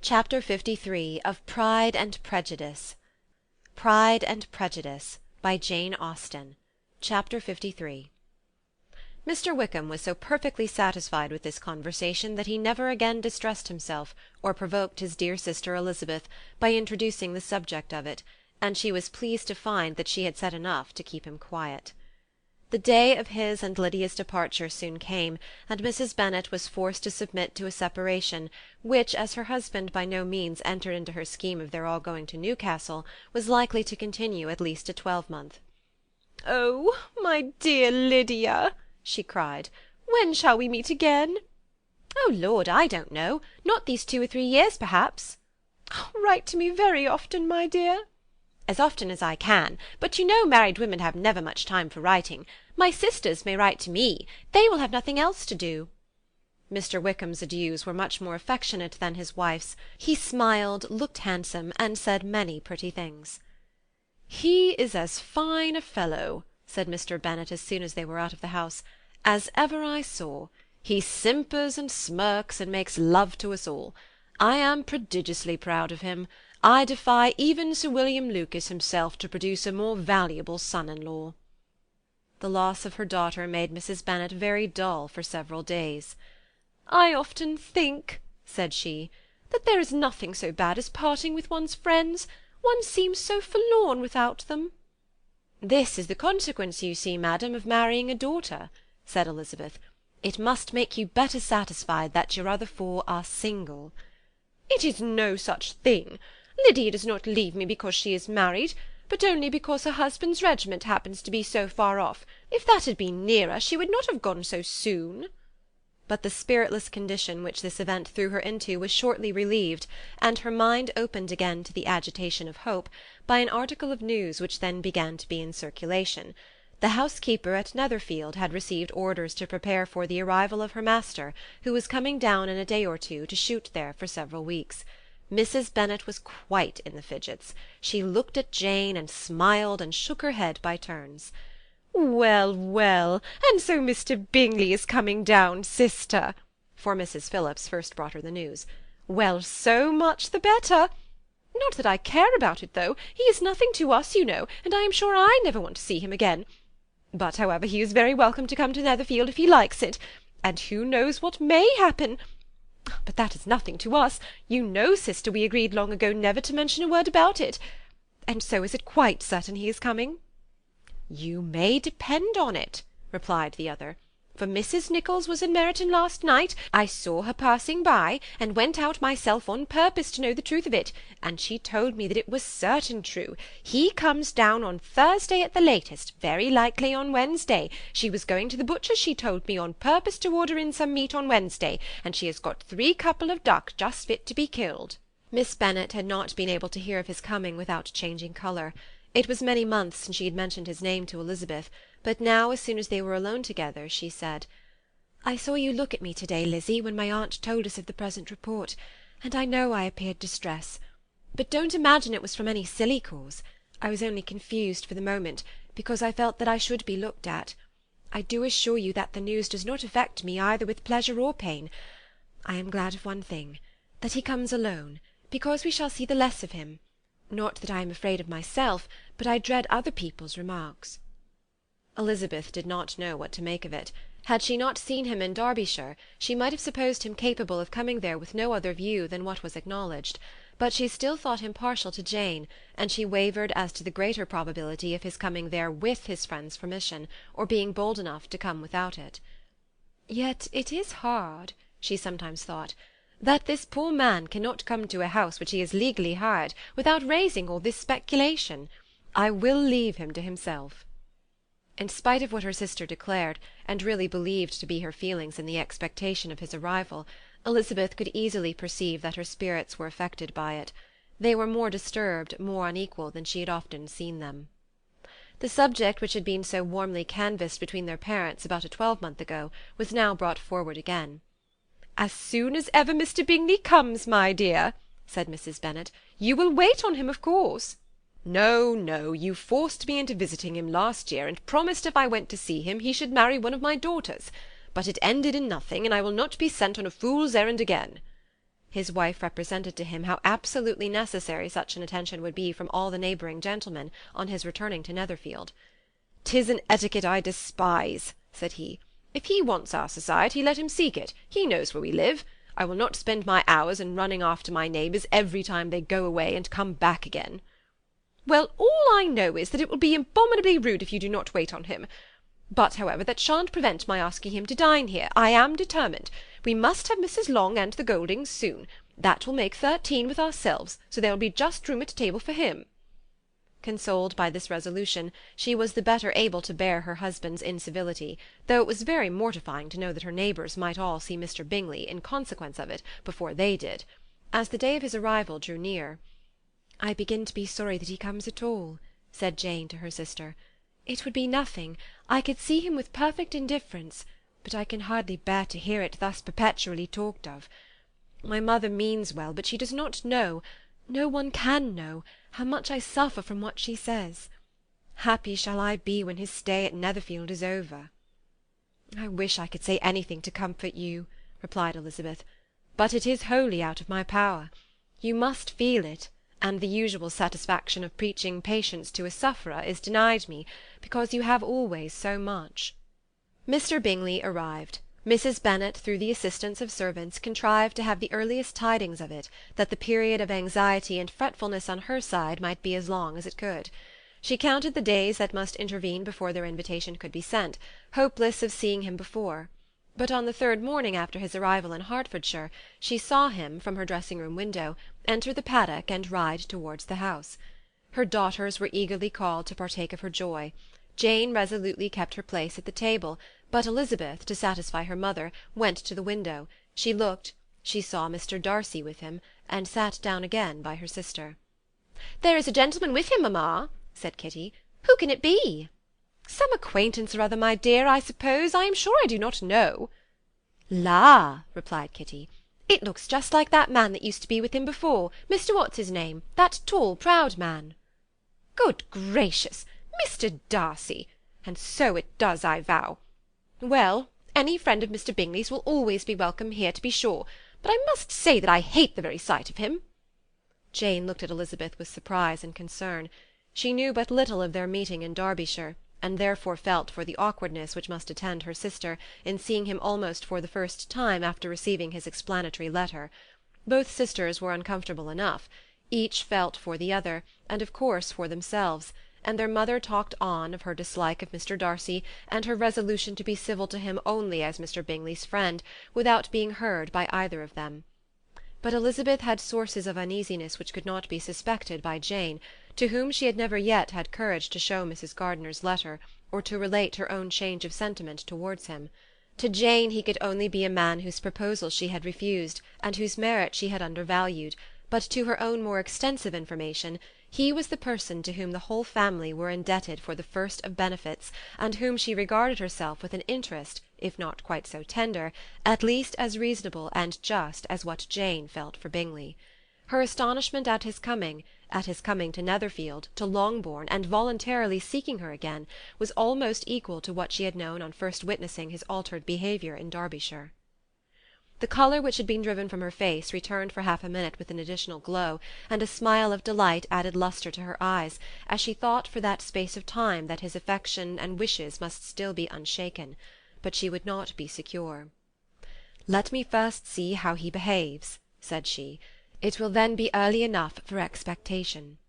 Chapter 53 of Pride and Prejudice. Pride and Prejudice, by Jane Austen. Chapter 53. Mr. Wickham was so perfectly satisfied with this conversation that he never again distressed himself or provoked his dear sister Elizabeth by introducing the subject of it, and she was pleased to find that she had said enough to keep him quiet. The day of his and Lydia's departure soon came, and Mrs. Bennet was forced to submit to a separation, which, as her husband by no means entered into her scheme of their all going to Newcastle, was likely to continue at least a twelvemonth. "Oh, my dear Lydia," she cried, "when shall we meet again?" "Oh, Lord, I don't know. Not these 2 or 3 years, perhaps." "Write to me very often, my dear." "As often as I can, but you know married women have never much time for writing. My sisters may write to me. They will have nothing else to do." Mr. Wickham's adieus were much more affectionate than his wife's. He smiled, looked handsome, and said many pretty things. "He is as fine a fellow," said Mr. Bennet as soon as they were out of the house, "as ever I saw. He simpers and smirks and makes love to us all. I am prodigiously proud of him. I defy even Sir William Lucas himself to produce a more valuable son-in-law." The loss of her daughter made Mrs. Bennet very dull for several days. "I often think," said she, "that there is nothing so bad as parting with one's friends. One seems so forlorn without them." "This is the consequence, you see, madam, of marrying a daughter," said Elizabeth. "It must make you better satisfied that your other 4 are single." "It is no such thing. Lydia does not leave me because she is married, but only because her husband's regiment happens to be so far off. If that had been nearer, she would not have gone so soon." But the spiritless condition which this event threw her into was shortly relieved, and her mind opened again to the agitation of hope, by an article of news which then began to be in circulation. The housekeeper at Netherfield had received orders to prepare for the arrival of her master, who was coming down in a day or 2 to shoot there for several weeks. Mrs. Bennet was quite in the fidgets. She looked at Jane, and smiled and shook her head by turns. "Well, well, and so Mr. Bingley is coming down, sister," for Mrs. Phillips first brought her the news. "Well, so much the better. Not that I care about it, though. He is nothing to us, you know, and I am sure I never want to see him again. But, however, he is very welcome to come to Netherfield if he likes it, and who knows what may happen? But that is nothing to us. You know, sister, we agreed long ago never to mention a word about it. And so is it quite certain he is coming?" "You may depend on it," replied the other, "for Mrs. Nicholls was in Meryton last night. I saw her passing by, and went out myself on purpose to know the truth of it, and she told me that it was certain true. He comes down on Thursday at the latest, very likely on Wednesday. She was going to the butcher's, she told me, on purpose to order in some meat on Wednesday, and she has got 3 couple of duck just fit to be killed." Miss Bennet had not been able to hear of his coming without changing colour. It was many months since she had mentioned his name to Elizabeth, but now, as soon as they were alone together, she said, "I saw you look at me to-day, Lizzie, when my aunt told us of the present report, and I know I appeared distressed. But don't imagine it was from any silly cause. I was only confused for the moment, because I felt that I should be looked at. I do assure you that the news does not affect me either with pleasure or pain. I am glad of one thing, that he comes alone, because we shall see the less of him. Not that I am afraid of myself, but I dread other people's remarks." Elizabeth did not know what to make of it. Had she not seen him in Derbyshire, she might have supposed him capable of coming there with no other view than what was acknowledged, but she still thought him partial to Jane, and she wavered as to the greater probability of his coming there with his friend's permission, or being bold enough to come without it. "Yet it is hard," she sometimes thought, "that this poor man cannot come to a house which he has legally hired, without raising all this speculation. I will leave him to himself." In spite of what her sister declared, and really believed to be her feelings in the expectation of his arrival, Elizabeth could easily perceive that her spirits were affected by it. They were more disturbed, more unequal, than she had often seen them. The subject which had been so warmly canvassed between their parents about a twelvemonth ago was now brought forward again. "As soon as ever Mr. Bingley comes, my dear," said Mrs. Bennet, "you will wait on him, of course." "No, no, you forced me into visiting him last year, and promised if I went to see him he should marry one of my daughters. But it ended in nothing, and I will not be sent on a fool's errand again." His wife represented to him how absolutely necessary such an attention would be from all the neighbouring gentlemen on his returning to Netherfield. "'Tis an etiquette I despise," said he. "If he wants our society, let him seek it. He knows where we live. I will not spend my hours in running after my neighbours every time they go away and come back again." "Well, all I know is that it will be abominably rude if you do not wait on him. But, however, that shan't prevent my asking him to dine here. I am determined. We must have Mrs. Long and the Goldings soon. That will make 13 with ourselves, so there will be just room at table for him." Consoled by this resolution, she was the better able to bear her husband's incivility, though it was very mortifying to know that her neighbours might all see Mr. Bingley, in consequence of it, before they did. As the day of his arrival drew near, "I begin to be sorry that he comes at all," said Jane to her sister. "It would be nothing. I could see him with perfect indifference, but I can hardly bear to hear it thus perpetually talked of. My mother means well, but she does not know, no one can know, how much I suffer from what she says. Happy shall I be when his stay at Netherfield is over." "I wish I could say anything to comfort you," replied Elizabeth, "but it is wholly out of my power. You must feel it, and the usual satisfaction of preaching patience to a sufferer is denied me, because you have always so much." Mr. Bingley arrived. Mrs. Bennet, through the assistance of servants, contrived to have the earliest tidings of it, that the period of anxiety and fretfulness on her side might be as long as it could. She counted the days that must intervene before their invitation could be sent, hopeless of seeing him before. But on the third morning after his arrival in Hertfordshire, she saw him, from her dressing-room window, enter the paddock and ride towards the house. Her daughters were eagerly called to partake of her joy. Jane resolutely kept her place at the table, but Elizabeth, to satisfy her mother, went to the window. She looked, she saw Mr. Darcy with him, and sat down again by her sister. "There is a gentleman with him, mamma," said Kitty. "Who can it be?" "Some acquaintance or other, my dear, I suppose. I am sure I do not know." "La!" replied Kitty, "it looks just like that man that used to be with him before, Mr. What's-his-name, that tall, proud man." "Good gracious! Mr. Darcy! And so it does, I vow. Well, any friend of Mr. Bingley's will always be welcome here, to be sure, but I must say that I hate the very sight of him." Jane looked at Elizabeth with surprise and concern. She knew but little of their meeting in Derbyshire, and therefore felt for the awkwardness which must attend her sister in seeing him almost for the first time after receiving his explanatory letter. Both sisters were uncomfortable enough. Each felt for the other, and of course for themselves, and their mother talked on of her dislike of Mr. Darcy, and her resolution to be civil to him only as Mr. Bingley's friend, without being heard by either of them. But Elizabeth had sources of uneasiness which could not be suspected by Jane, to whom she had never yet had courage to show Mrs. Gardiner's letter, or to relate her own change of sentiment towards him. To Jane he could only be a man whose proposals she had refused, and whose merit she had undervalued, but to her own more extensive information, he was the person to whom the whole family were indebted for the first of benefits, and whom she regarded herself with an interest, if not quite so tender, at least as reasonable and just as what Jane felt for Bingley. Her astonishment at his coming to Netherfield, to Longbourn, and voluntarily seeking her again, was almost equal to what she had known on first witnessing his altered behaviour in Derbyshire. The colour which had been driven from her face returned for half a minute with an additional glow, and a smile of delight added lustre to her eyes, as she thought for that space of time that his affection and wishes must still be unshaken. But she would not be secure. "Let me first see how he behaves," said she. "It will then be early enough for expectation."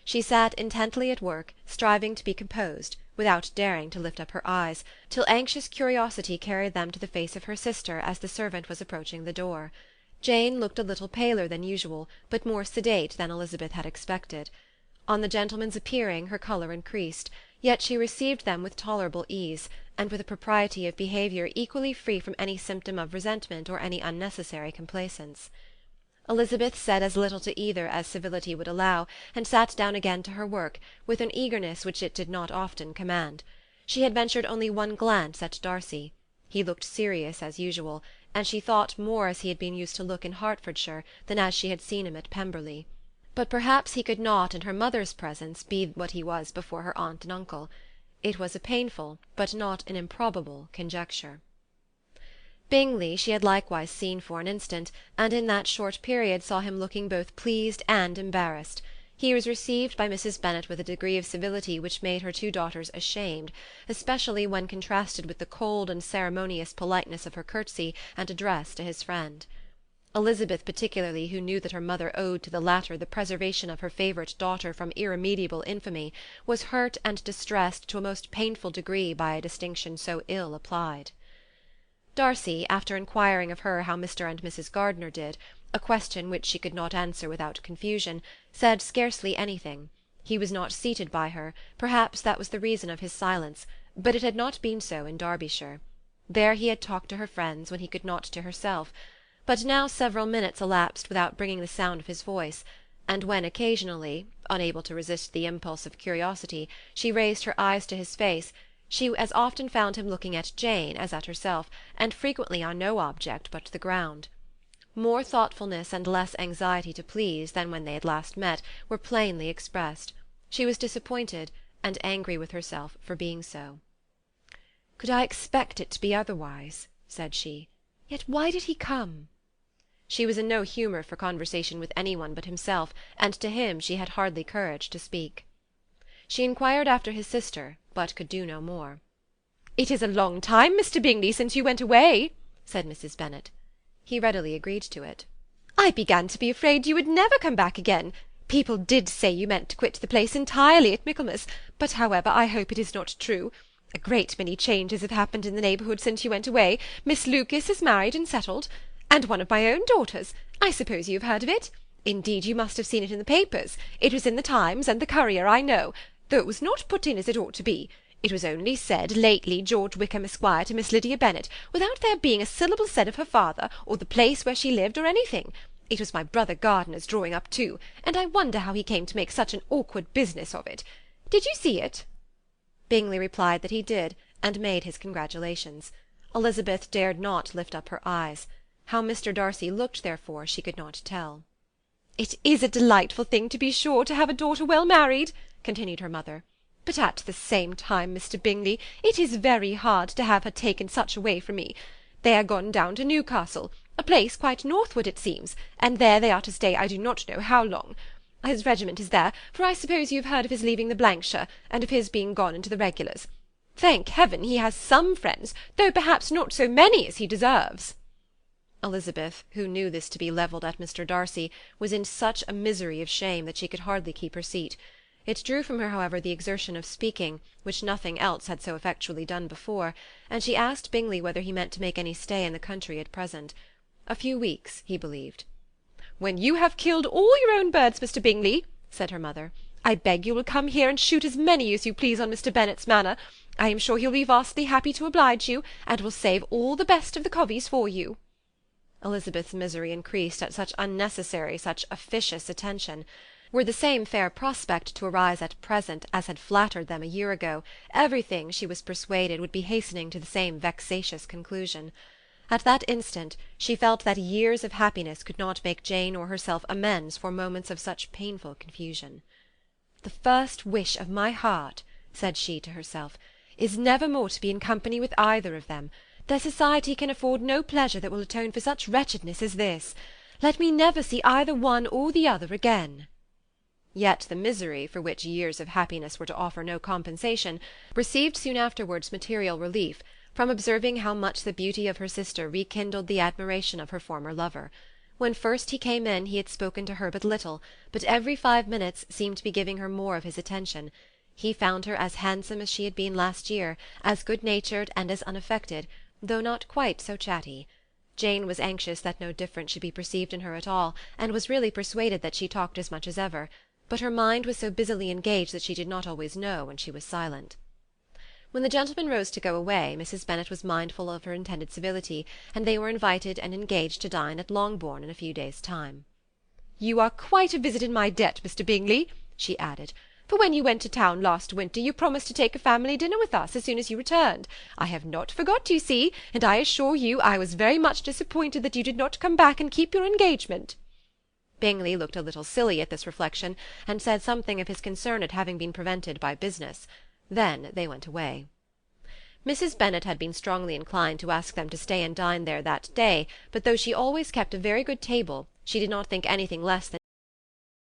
She sat intently at work, striving to be composed, without daring to lift up her eyes, till anxious curiosity carried them to the face of her sister as the servant was approaching the door. Jane looked a little paler than usual, but more sedate than Elizabeth had expected. On the gentlemen's appearing her colour increased, yet she received them with tolerable ease, and with a propriety of behaviour equally free from any symptom of resentment or any unnecessary complaisance. Elizabeth said as little to either as civility would allow, and sat down again to her work, with an eagerness which it did not often command. She had ventured only one glance at Darcy. He looked serious as usual, and she thought more as he had been used to look in Hertfordshire than as she had seen him at Pemberley. But perhaps he could not in her mother's presence be what he was before her aunt and uncle. It was a painful, but not an improbable, conjecture. Bingley she had likewise seen for an instant, and in that short period saw him looking both pleased and embarrassed. He was received by Mrs. Bennet with a degree of civility which made her two daughters ashamed, especially when contrasted with the cold and ceremonious politeness of her curtsy and address to his friend. Elizabeth particularly, who knew that her mother owed to the latter the preservation of her favourite daughter from irremediable infamy, was hurt and distressed to a most painful degree by a distinction so ill applied. Darcy, after inquiring of her how Mr. and Mrs. Gardiner did, a question which she could not answer without confusion, said scarcely anything. He was not seated by her, perhaps that was the reason of his silence, but it had not been so in Derbyshire. There he had talked to her friends when he could not to herself, but now several minutes elapsed without bringing the sound of his voice, and when occasionally, unable to resist the impulse of curiosity, she raised her eyes to his face, she as often found him looking at Jane as at herself, and frequently on no object but the ground. More thoughtfulness and less anxiety to please than when they had last met were plainly expressed. She was disappointed, and angry with herself for being so. "Could I expect it to be otherwise?" said she. "Yet why did he come?" She was in no humour for conversation with any one but himself, and to him she had hardly courage to speak. She inquired after his sister, but could do no more. "It is a long time, Mr. Bingley, since you went away," said Mrs. Bennet. He readily agreed to it. "I began to be afraid you would never come back again. People did say you meant to quit the place entirely at Michaelmas, but however I hope it is not true. A great many changes have happened in the neighbourhood since you went away. Miss Lucas is married and settled, and one of my own daughters. I suppose you have heard of it. Indeed, you must have seen it in the papers. It was in the Times and the Courier, I know, though it was not put in as it ought to be. It was only said lately George Wickham Esquire to Miss Lydia Bennet, without there being a syllable said of her father, or the place where she lived, or anything. It was my brother Gardiner's drawing up too, and I wonder how he came to make such an awkward business of it. Did you see it?" Bingley replied that he did, and made his congratulations. Elizabeth dared not lift up her eyes. How Mr. Darcy looked, therefore, she could not tell. "It is a delightful thing, to be sure, to have a daughter well married," continued her mother. "But at the same time, Mr. Bingley, it is very hard to have her taken such away from me. They are gone down to Newcastle, a place quite northward, it seems, and there they are to stay I do not know how long. His regiment is there, for I suppose you have heard of his leaving the Blankshire, and of his being gone into the regulars. Thank heaven he has some friends, though perhaps not so many as he deserves." Elizabeth, who knew this to be levelled at Mr. Darcy, was in such a misery of shame that she could hardly keep her seat. It drew from her, however, the exertion of speaking, which nothing else had so effectually done before, and she asked Bingley whether he meant to make any stay in the country at present. A few weeks, he believed. "When you have killed all your own birds, Mr. Bingley," said her mother, "I beg you will come here and shoot as many as you please on Mr. Bennet's manor. I am sure he'll be vastly happy to oblige you, and will save all the best of the coveys for you." Elizabeth's misery increased at such unnecessary, such officious attention. Were the same fair prospect to arise at present as had flattered them a year ago, everything, she was persuaded, would be hastening to the same vexatious conclusion. At that instant she felt that years of happiness could not make Jane or herself amends for moments of such painful confusion. "The first wish of my heart," said she to herself, "is never more to be in company with either of them. Their society can afford no pleasure that will atone for such wretchedness as this. Let me never see either one or the other again." Yet the misery, for which years of happiness were to offer no compensation, received soon afterwards material relief, from observing how much the beauty of her sister rekindled the admiration of her former lover. When first he came in he had spoken to her but little, but every 5 minutes seemed to be giving her more of his attention. He found her as handsome as she had been last year, as good-natured and as unaffected, though not quite so chatty. Jane was anxious that no difference should be perceived in her at all, and was really persuaded that she talked as much as ever, but her mind was so busily engaged that she did not always know when she was silent. When the gentlemen rose to go away, Mrs. Bennet was mindful of her intended civility, and they were invited and engaged to dine at Longbourn in a few days' time. "You are quite a visit in my debt, Mr. Bingley," she added, "for when you went to town last winter you promised to take a family dinner with us as soon as you returned. I have not forgot, you see, and I assure you I was very much disappointed that you did not come back and keep your engagement." Bingley looked a little silly at this reflection, and said something of his concern at having been prevented by business. Then they went away. Mrs. Bennet had been strongly inclined to ask them to stay and dine there that day, but though she always kept a very good table, she did not think anything less than